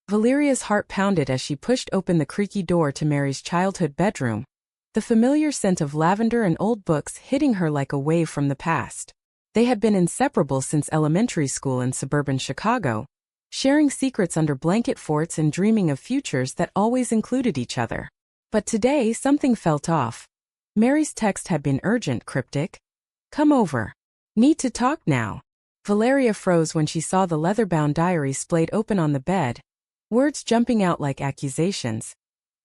Valeria's heart pounded as she pushed open the creaky door to Mary's childhood bedroom, the familiar scent of lavender and old books hitting her like a wave from the past. They had been inseparable since elementary school in suburban Chicago, sharing secrets under blanket forts and dreaming of futures that always included each other. But today something felt off. Mary's text had been urgent, cryptic. "Come over. Need to talk now." Valeria froze when she saw the leather-bound diary splayed open on the bed, words jumping out like accusations.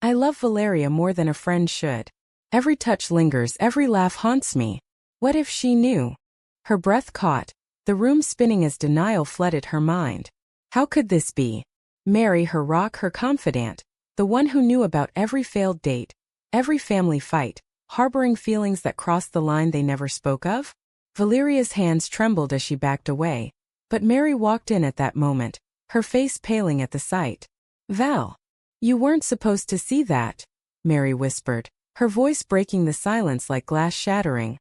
"I love Valeria more than a friend should. Every touch lingers, every laugh haunts me. What if she knew?" Her breath caught, the room spinning as denial flooded her mind. How could this be? Mary, her rock, her confidant, the one who knew about every failed date, every family fight, harboring feelings that crossed the line they never spoke of? Valeria's hands trembled as she backed away, but Mary walked in at that moment, her face paling at the sight. "Val, you weren't supposed to see that," Mary whispered, her voice breaking the silence like glass shattering.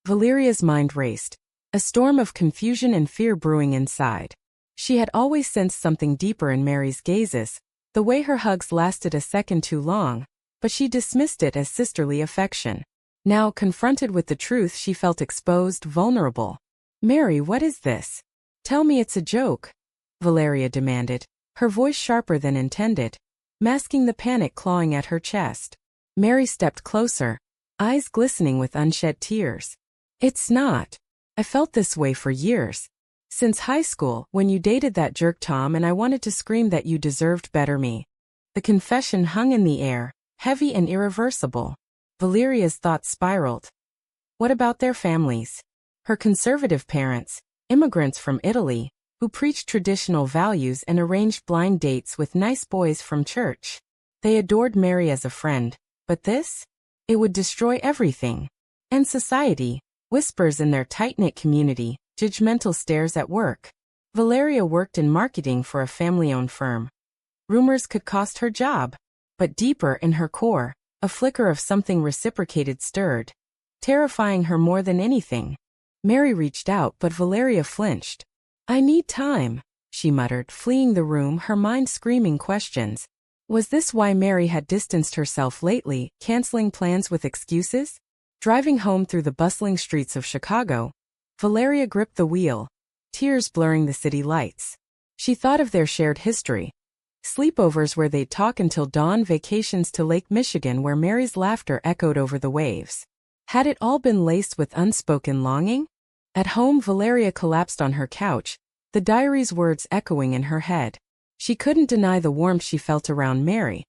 Valeria's mind raced, a storm of confusion and fear brewing inside. She had always sensed something deeper in Mary's gazes, the way her hugs lasted a second too long, but she dismissed it as sisterly affection. Now, confronted with the truth, she felt exposed, vulnerable. "Mary, what is this? Tell me it's a joke," Valeria demanded, her voice sharper than intended, masking the panic clawing at her chest. Mary stepped closer, eyes glistening with unshed tears. "It's not. I felt this way for years. Since high school, when you dated that jerk Tom, and I wanted to scream that you deserved better me." The confession hung in the air, heavy and irreversible. Valeria's thoughts spiraled. What about their families? Her conservative parents, immigrants from Italy, who preached traditional values and arranged blind dates with nice boys from church. They adored Mary as a friend, but this? It would destroy everything. And society, whispers in their tight-knit community, judgmental stares at work. Valeria worked in marketing for a family-owned firm. Rumors could cost her job, but deeper in her core, a flicker of something reciprocated stirred, terrifying her more than anything. Mary reached out, but Valeria flinched. "I need time," she muttered, fleeing the room, her mind screaming questions. Was this why Mary had distanced herself lately, canceling plans with excuses? Driving home through the bustling streets of Chicago, Valeria gripped the wheel, tears blurring the city lights. She thought of their shared history. Sleepovers where they'd talk until dawn, vacations to Lake Michigan where Mary's laughter echoed over the waves. Had it all been laced with unspoken longing? At home, Valeria collapsed on her couch, the diary's words echoing in her head. She couldn't deny the warmth she felt around Mary,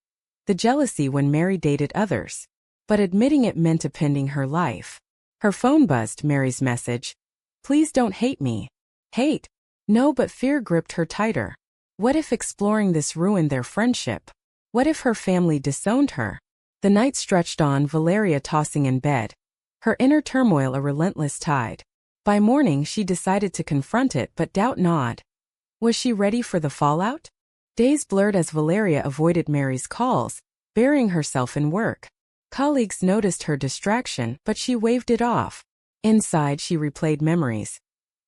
the jealousy when Mary dated others. But admitting it meant upending her life. Her phone buzzed, Mary's message. "Please don't hate me." Hate? No, but fear gripped her tighter. What if exploring this ruined their friendship? What if her family disowned her? The night stretched on, Valeria tossing in bed, her inner turmoil a relentless tide. By morning she decided to confront it, but doubt gnawed. Was she ready for the fallout? Days blurred as Valeria avoided Mary's calls, burying herself in work. Colleagues noticed her distraction, but she waved it off. Inside she replayed memories.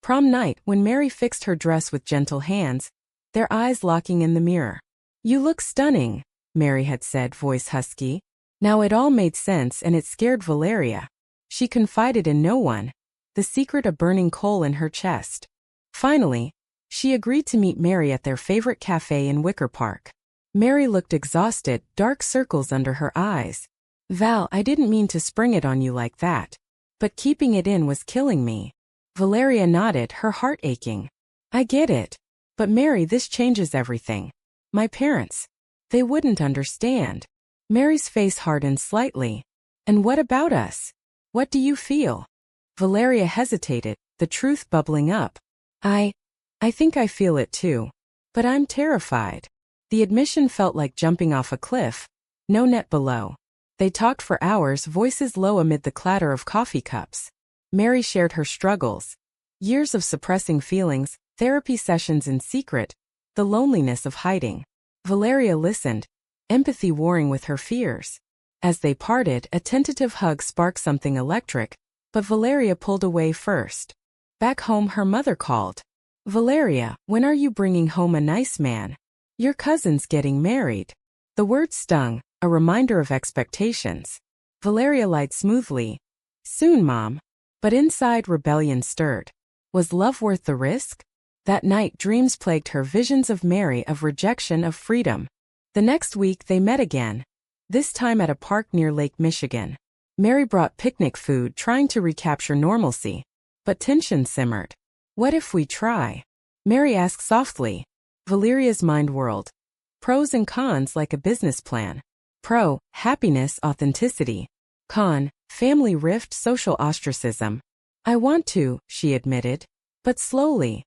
Prom night, when Mary fixed her dress with gentle hands, their eyes locking in the mirror. "You look stunning," Mary had said, voice husky. Now it all made sense, and it scared Valeria. She confided in no one, the secret a burning coal in her chest. Finally, she agreed to meet Mary at their favorite cafe in Wicker Park. Mary looked exhausted, dark circles under her eyes. "Val, I didn't mean to spring it on you like that. But keeping it in was killing me." Valeria nodded, her heart aching. "I get it. But Mary, this changes everything. My parents. They wouldn't understand." Mary's face hardened slightly. "And what about us? What do you feel?" Valeria hesitated, the truth bubbling up. I think I feel it too. But I'm terrified." The admission felt like jumping off a cliff. No net below. They talked for hours, voices low amid the clatter of coffee cups. Mary shared her struggles. Years of suppressing feelings, therapy sessions in secret, the loneliness of hiding. Valeria listened, empathy warring with her fears. As they parted, a tentative hug sparked something electric, but Valeria pulled away first. Back home, her mother called. "Valeria, when are you bringing home a nice man?" Your cousin's getting married. The word stung, a reminder of expectations. Valeria lied smoothly. Soon, Mom. But inside rebellion stirred. Was love worth the risk? That night dreams plagued her, visions of Mary, of rejection, of freedom. The next week they met again. This time at a park near Lake Michigan. Mary brought picnic food, trying to recapture normalcy. But tension simmered. What if we try? Mary asked softly. Valeria's mind whirled. Pros and cons like a business plan. Pro, happiness, authenticity. Con, family rift, social ostracism. I want to, she admitted. But slowly.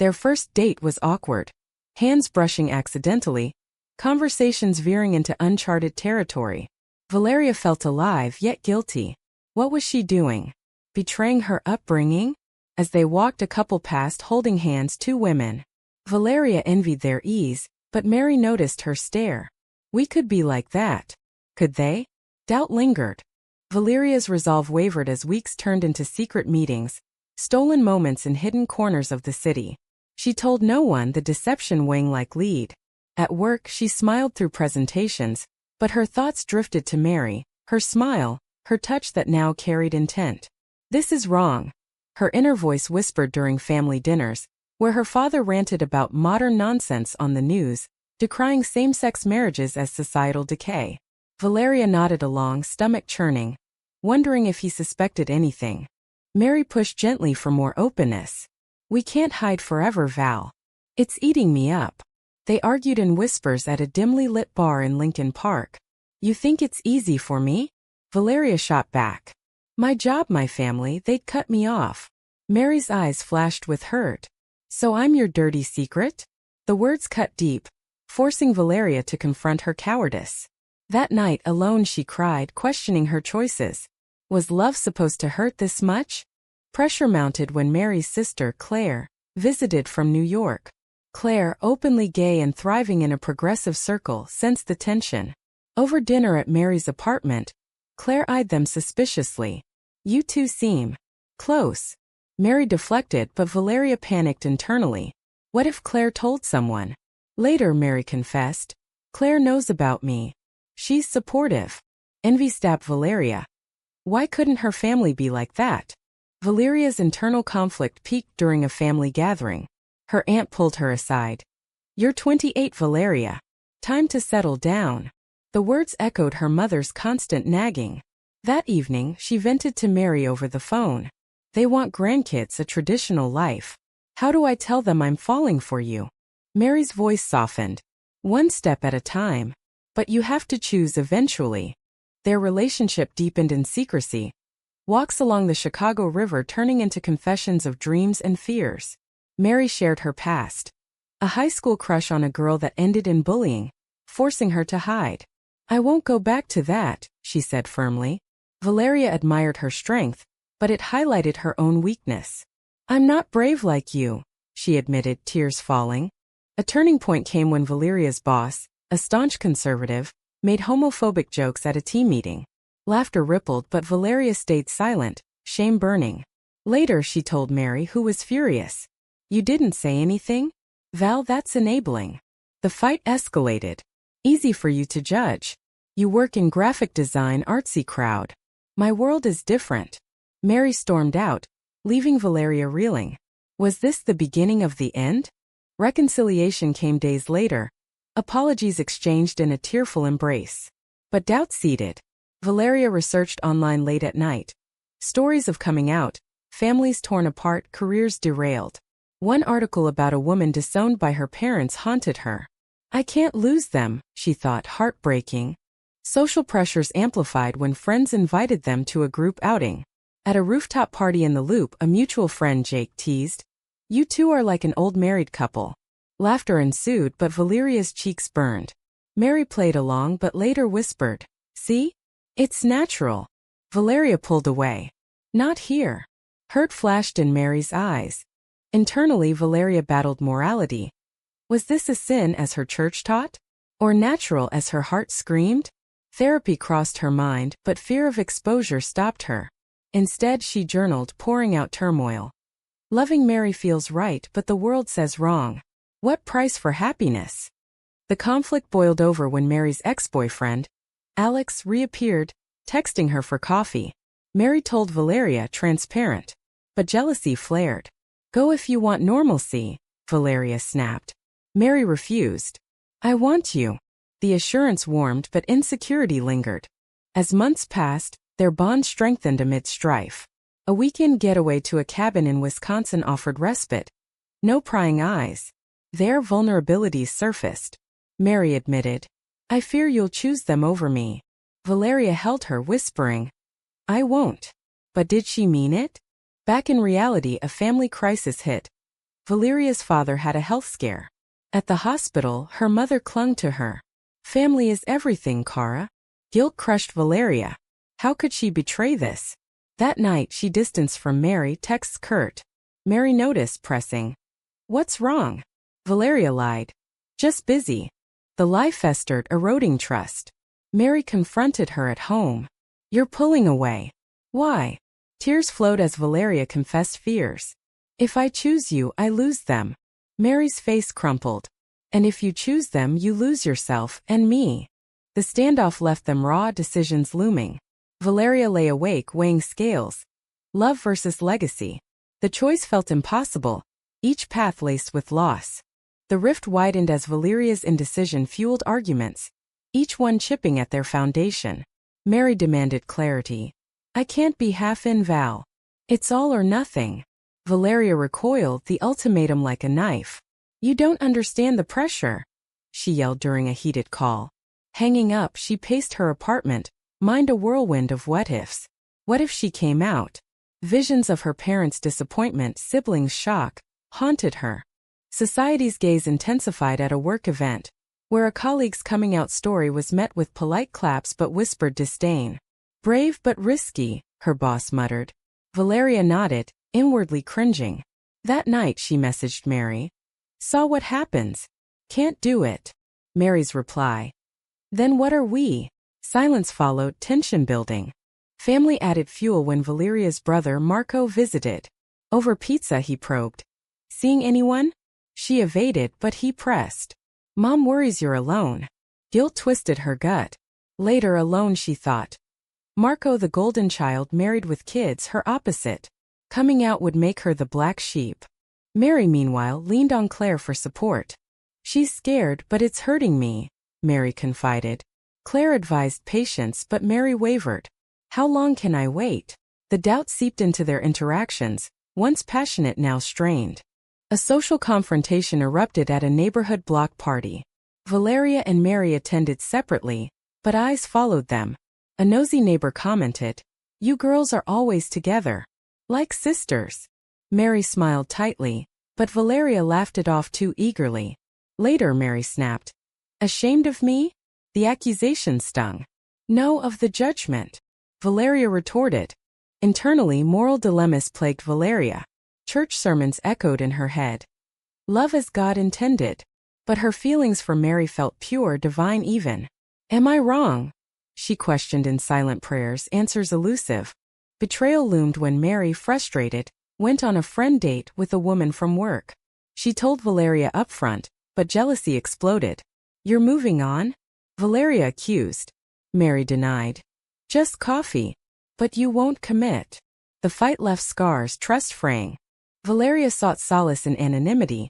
Their first date was awkward. Hands brushing accidentally. Conversations veering into uncharted territory. Valeria felt alive yet guilty. What was she doing? Betraying her upbringing? As they walked, a couple passed holding hands, two women. Valeria envied their ease, but Mary noticed her stare. We could be like that. Could they? Doubt lingered. Valeria's resolve wavered as weeks turned into secret meetings, stolen moments in hidden corners of the city. She told no one, the deception weighing like lead. At work, she smiled through presentations, but her thoughts drifted to Mary, her smile, her touch that now carried intent. This is wrong. Her inner voice whispered during family dinners, where her father ranted about modern nonsense on the news, decrying same-sex marriages as societal decay. Valeria nodded along, stomach churning, wondering if he suspected anything. Mary pushed gently for more openness. We can't hide forever, Val. It's eating me up. They argued in whispers at a dimly lit bar in Lincoln Park. You think it's easy for me? Valeria shot back. My job, my family, they'd cut me off. Mary's eyes flashed with hurt. So I'm your dirty secret? The words cut deep, forcing Valeria to confront her cowardice. That night alone she cried, questioning her choices. Was love supposed to hurt this much? Pressure mounted when Mary's sister, Claire, visited from New York. Claire, openly gay and thriving in a progressive circle, sensed the tension. Over dinner at Mary's apartment, Claire eyed them suspiciously. You two seem close. Mary deflected, but Valeria panicked internally. What if Claire told someone? Later, Mary confessed. Claire knows about me. She's supportive. Envy stabbed Valeria. Why couldn't her family be like that? Valeria's internal conflict peaked during a family gathering. Her aunt pulled her aside. You're 28, Valeria. Time to settle down. The words echoed her mother's constant nagging. That evening, she vented to Mary over the phone. They want grandkids, a traditional life. How do I tell them I'm falling for you? Mary's voice softened. One step at a time. But you have to choose eventually. Their relationship deepened in secrecy. Walks along the Chicago River turning into confessions of dreams and fears. Mary shared her past. A high school crush on a girl that ended in bullying, forcing her to hide. I won't go back to that, she said firmly. Valeria admired her strength, but it highlighted her own weakness. I'm not brave like you, she admitted, tears falling. A turning point came when Valeria's boss, a staunch conservative, made homophobic jokes at a team meeting. Laughter rippled, but Valeria stayed silent, shame burning. Later she told Mary, who was furious. You didn't say anything? Val, that's enabling. The fight escalated. Easy for you to judge. You work in graphic design, artsy crowd. My world is different. Mary stormed out, leaving Valeria reeling. Was this the beginning of the end? Reconciliation came days later. Apologies exchanged in a tearful embrace. But doubt seeded. Valeria researched online late at night. Stories of coming out, families torn apart, careers derailed. One article about a woman disowned by her parents haunted her. I can't lose them, she thought, heartbreaking. Social pressures amplified when friends invited them to a group outing. At a rooftop party in the Loop, a mutual friend, Jake, teased. You two are like an old married couple. Laughter ensued, but Valeria's cheeks burned. Mary played along but later whispered, See? It's natural. Valeria pulled away. Not here. Hurt flashed in Mary's eyes. Internally, Valeria battled morality. Was this a sin as her church taught? Or natural as her heart screamed? Therapy crossed her mind, but fear of exposure stopped her. Instead, she journaled, pouring out turmoil. Loving Mary feels right, but the world says wrong. What price for happiness? The conflict boiled over when Mary's ex-boyfriend, Alex, reappeared, texting her for coffee. Mary told Valeria transparent. But jealousy flared. Go if you want normalcy, Valeria snapped. Mary refused. I want you. The assurance warmed but insecurity lingered. As months passed, their bond strengthened amid strife. A weekend getaway to a cabin in Wisconsin offered respite. No prying eyes. Their vulnerabilities surfaced. Mary admitted. I fear you'll choose them over me. Valeria held her, whispering. I won't. But did she mean it? Back in reality, a family crisis hit. Valeria's father had a health scare. At the hospital, her mother clung to her. Family is everything, Cara. Guilt crushed Valeria. How could she betray this? That night, she distanced from Mary, texts curt. Mary noticed, pressing. What's wrong? Valeria lied. Just busy. The lie festered, eroding trust. Mary confronted her at home. You're pulling away. Why? Tears flowed as Valeria confessed fears. If I choose you, I lose them. Mary's face crumpled. And if you choose them, you lose yourself and me. The standoff left them raw, decisions looming. Valeria lay awake, weighing scales. Love versus legacy. The choice felt impossible, each path laced with loss. The rift widened as Valeria's indecision fueled arguments, each one chipping at their foundation. Mary demanded clarity. I can't be half in, Val. It's all or nothing. Valeria recoiled, the ultimatum like a knife. You don't understand the pressure, she yelled during a heated call. Hanging up, she paced her apartment, mind a whirlwind of what-ifs. What if she came out? Visions of her parents' disappointment, siblings' shock, haunted her. Society's gaze intensified at a work event, where a colleague's coming-out story was met with polite claps but whispered disdain. Brave but risky, her boss muttered. Valeria nodded, inwardly cringing. That night, she messaged Mary. Saw what happens. Can't do it. Mary's reply. Then what are we? Silence followed, tension building. Family added fuel when Valeria's brother Marco visited. Over pizza, he probed. Seeing anyone? She evaded, but he pressed. Mom worries you're alone. Guilt twisted her gut. Later, alone, she thought. Marco, the golden child married with kids, her opposite. Coming out would make her the black sheep. Mary, meanwhile, leaned on Claire for support. She's scared, but it's hurting me, Mary confided. Claire advised patience, but Mary wavered. How long can I wait? The doubt seeped into their interactions, once passionate, now strained. A social confrontation erupted at a neighborhood block party. Valeria and Mary attended separately, but eyes followed them. A nosy neighbor commented, You girls are always together. Like sisters. Mary smiled tightly, but Valeria laughed it off too eagerly. Later, Mary snapped. Ashamed of me? The accusation stung. No, of the judgment. Valeria retorted. Internally, moral dilemmas plagued Valeria. Church sermons echoed in her head. Love as God intended. But her feelings for Mary felt pure, divine even. Am I wrong? She questioned in silent prayers, answers elusive. Betrayal loomed when Mary, frustrated, went on a friend date with a woman from work. She told Valeria upfront, but jealousy exploded. You're moving on? Valeria accused. Mary denied. Just coffee. But you won't commit. The fight left scars, trust fraying. Valeria sought solace in anonymity,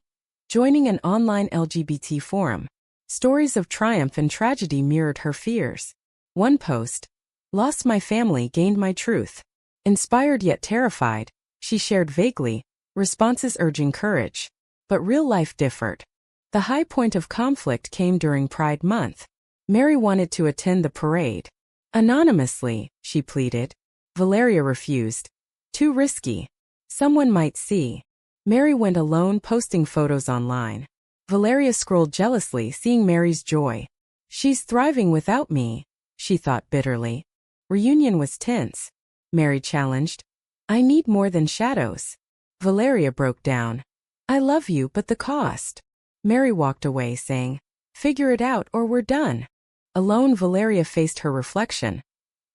joining an online LGBT forum. Stories of triumph and tragedy mirrored her fears. One post, Lost my family, gained my truth. Inspired yet terrified, she shared vaguely, responses urging courage. But real life differed. The high point of conflict came during Pride Month. Mary wanted to attend the parade. Anonymously, she pleaded. Valeria refused. Too risky. Someone might see. Mary went alone, posting photos online. Valeria scrolled jealously, seeing Mary's joy. She's thriving without me, she thought bitterly. Reunion was tense. Mary challenged. I need more than shadows. Valeria broke down. I love you, but the cost. Mary walked away, saying, Figure it out or we're done. Alone, Valeria faced her reflection.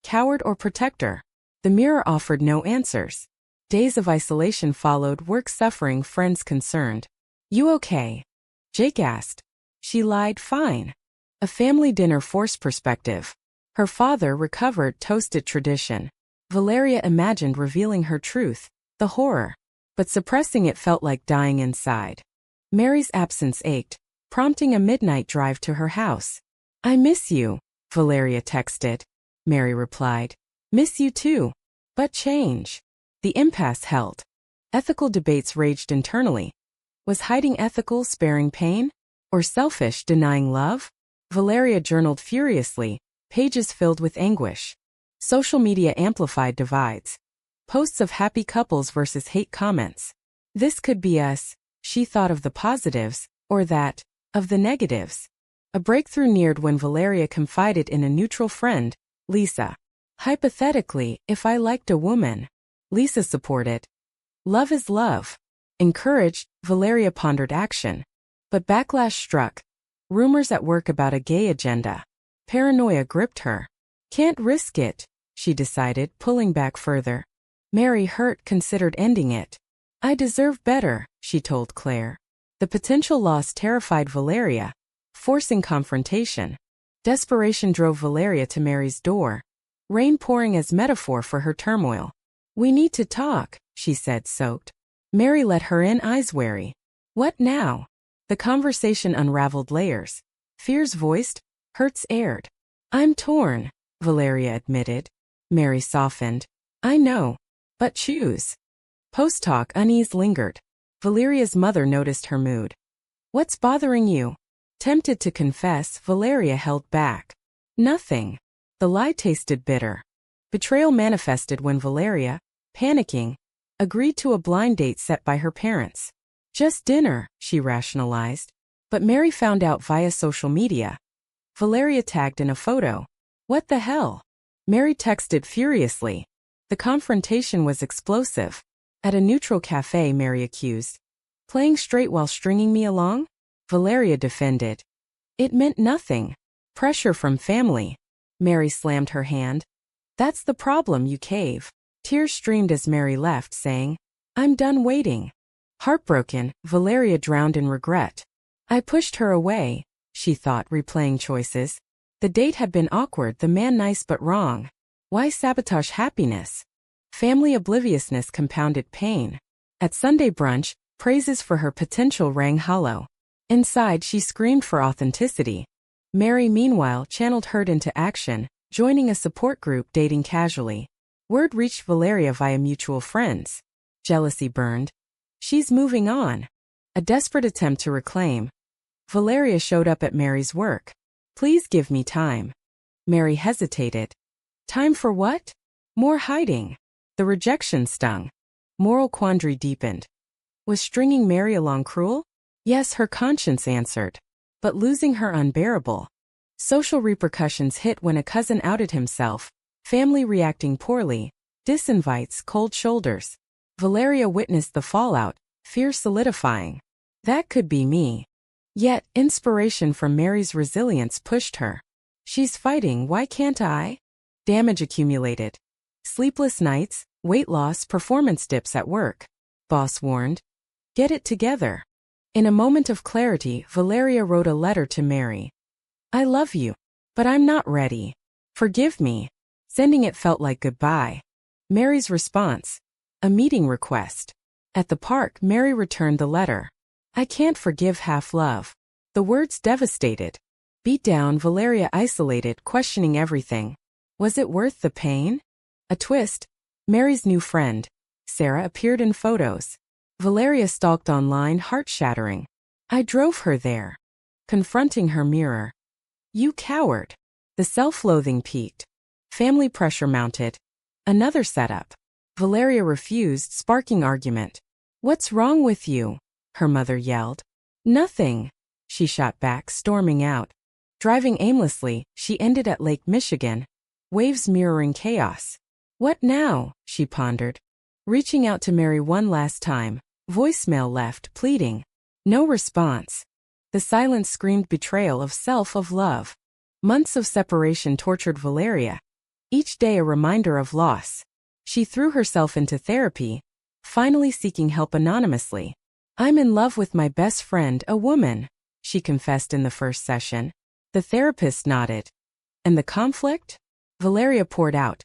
Coward or protector? The mirror offered no answers. Days of isolation followed, work suffering, friends concerned. You okay? Jake asked. She lied, fine. A family dinner forced perspective. Her father recovered toasted tradition. Valeria imagined revealing her truth, the horror. But suppressing it felt like dying inside. Mary's absence ached, prompting a midnight drive to her house. I miss you, Valeria texted. Mary replied. Miss you too. But change. The impasse held. Ethical debates raged internally. Was hiding ethical, sparing pain? Or selfish, denying love? Valeria journaled furiously, pages filled with anguish. Social media amplified divides. Posts of happy couples versus hate comments. This could be us, she thought of the positives, or that, of the negatives. A breakthrough neared when Valeria confided in a neutral friend, Lisa. Hypothetically, if I liked a woman. Lisa supported. Love is love. Encouraged, Valeria pondered action. But backlash struck. Rumors at work about a gay agenda. Paranoia gripped her. Can't risk it, she decided, pulling back further. Mary, hurt, considered ending it. I deserve better, she told Claire. The potential loss terrified Valeria, forcing confrontation. Desperation drove Valeria to Mary's door, rain pouring as metaphor for her turmoil. We need to talk, she said, soaked. Mary let her in, eyes wary. What now? The conversation unraveled layers. Fears voiced, hurts aired. I'm torn, Valeria admitted. Mary softened. I know. But choose. Post-talk unease lingered. Valeria's mother noticed her mood. What's bothering you? Tempted to confess, Valeria held back. Nothing. The lie tasted bitter. Betrayal manifested when Valeria, panicking, agreed to a blind date set by her parents. Just dinner, she rationalized. But Mary found out via social media. Valeria tagged in a photo. What the hell? Mary texted furiously. The confrontation was explosive. At a neutral cafe, Mary accused. Playing straight while stringing me along? Valeria defended. It meant nothing. Pressure from family. Mary slammed her hand. That's the problem, you cave. Tears streamed as Mary left, saying, I'm done waiting. Heartbroken, Valeria drowned in regret. I pushed her away, she thought, replaying choices. The date had been awkward, the man nice but wrong. Why sabotage happiness? Family obliviousness compounded pain. At Sunday brunch, praises for her potential rang hollow. Inside, she screamed for authenticity. Mary, meanwhile, channeled hurt into action, joining a support group dating casually. Word reached Valeria via mutual friends. Jealousy burned. She's moving on. A desperate attempt to reclaim. Valeria showed up at Mary's work. Please give me time. Mary hesitated. Time for what? More hiding. The rejection stung. Moral quandary deepened. Was stringing Mary along cruel? Yes, her conscience answered. But losing her unbearable. Social repercussions hit when a cousin outed himself. Family reacting poorly. Disinvites, cold shoulders. Valeria witnessed the fallout, fear solidifying. That could be me. Yet, inspiration from Mary's resilience pushed her. She's fighting, why can't I? Damage accumulated. Sleepless nights, weight loss, performance dips at work. Boss warned. Get it together. In a moment of clarity, Valeria wrote a letter to Mary. I love you, but I'm not ready. Forgive me. Sending it felt like goodbye. Mary's response. A meeting request. At the park, Mary returned the letter. I can't forgive half love. The words devastated. Beat down, Valeria isolated, questioning everything. Was it worth the pain? A twist. Mary's new friend, Sarah, appeared in photos. Valeria stalked online, heart-shattering. I drove her there. Confronting her mirror. You coward. The self-loathing peaked. Family pressure mounted. Another setup. Valeria refused, sparking argument. What's wrong with you? Her mother yelled. Nothing, she shot back, storming out. Driving aimlessly, she ended at Lake Michigan. Waves mirroring chaos. What now? She pondered. Reaching out to Mary one last time. Voicemail left, pleading. No response. The silence screamed betrayal of self, of love. Months of separation tortured Valeria. Each day a reminder of loss. She threw herself into therapy, finally seeking help anonymously. I'm in love with my best friend, a woman, she confessed in the first session. The therapist nodded. And the conflict? Valeria poured out.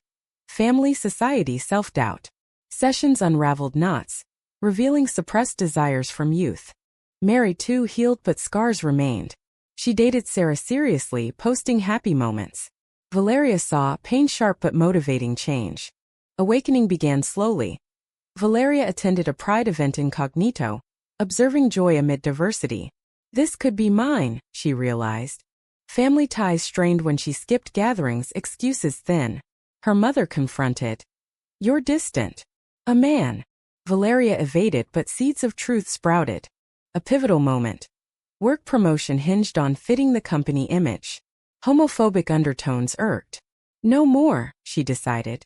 Family, society, self-doubt. Sessions unraveled knots, revealing suppressed desires from youth. Mary, too, healed, but scars remained. She dated Sarah seriously, posting happy moments. Valeria saw pain-sharp but motivating change. Awakening began slowly. Valeria attended a pride event incognito, observing joy amid diversity. This could be mine, she realized. Family ties strained when she skipped gatherings, excuses thin. Her mother confronted. You're distant. A man. Valeria evaded, but seeds of truth sprouted. A pivotal moment. Work promotion hinged on fitting the company image. Homophobic undertones irked. No more, she decided.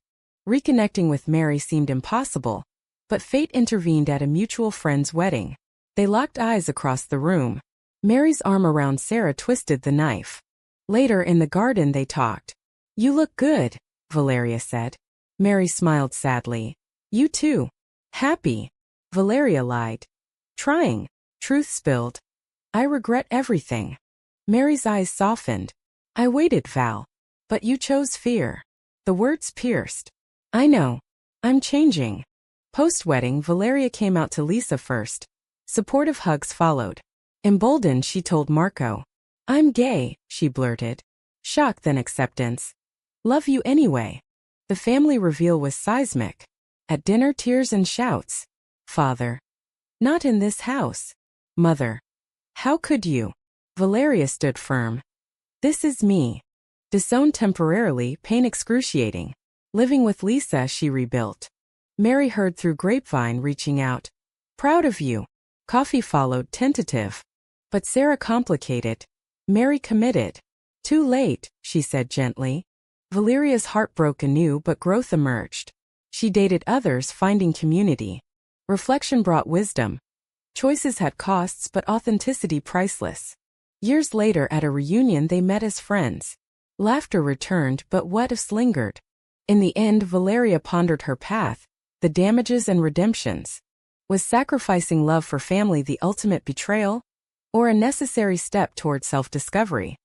Reconnecting with Mary seemed impossible, but fate intervened at a mutual friend's wedding. They locked eyes across the room. Mary's arm around Sarah twisted the knife. Later in the garden they talked. You look good, Valeria said. Mary smiled sadly. You too. Happy. Valeria lied. Trying. Truth spilled. I regret everything. Mary's eyes softened. I waited, Val. But you chose fear. The words pierced. I know. I'm changing. Post-wedding, Valeria came out to Lisa first. Supportive hugs followed. Emboldened, she told Marco. I'm gay, she blurted. Shock, then acceptance. Love you anyway. The family reveal was seismic. At dinner, tears and shouts. Father. Not in this house. Mother. How could you? Valeria stood firm. This is me. Disowned temporarily, pain excruciating. Living with Lisa, she rebuilt. Mary heard through grapevine, reaching out. Proud of you. Coffee followed, tentative. But Sarah complicated. Mary committed. Too late, she said gently. Valeria's heart broke anew, but growth emerged. She dated others, finding community. Reflection brought wisdom. Choices had costs, but authenticity priceless. Years later at a reunion they met as friends. Laughter returned, but what ifs lingered. In the end, Valeria pondered her path, the damages and redemptions. Was sacrificing love for family the ultimate betrayal? Or a necessary step toward self-discovery?